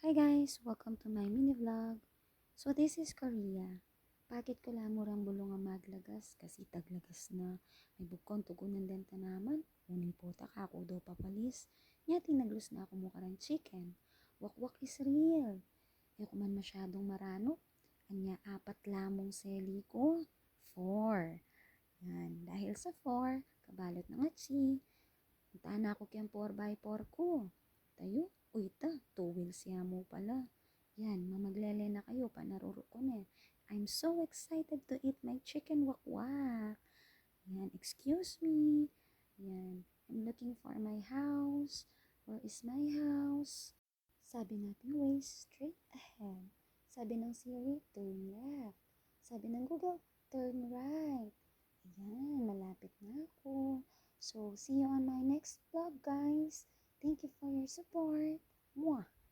Hi guys! Welcome to my mini vlog. So this is Korea. Pakit ko lang murang bulong nga maglagas kasi taglagas na. May bukon tugunan den tanaman. Uning pota ka ako do papalis. Nya tinaglus na ako mukarang chicken. Wakwak is real. Ayaw ko man masyadong marano. Anya apat lamong seli ko. 4. Yan. Dahil sa 4, kabalot na nga chi. Puntaan na ako kayang 4x4 ko. Tayo, uy ta, 2 wheels siya mo pala. Yan, mamaglele na kayo, panaruro ko na. I'm so excited to eat my chicken wakwak. Yan, excuse me. Yan, I'm looking for my house. Where is my house? Sabi natin, way straight ahead. Sabi ng Siri, turn left. Sabi ng Google, turn right. Ayan, malapit na ako. So, see you on my next vlog, guys. Thank you for your support. Mwah!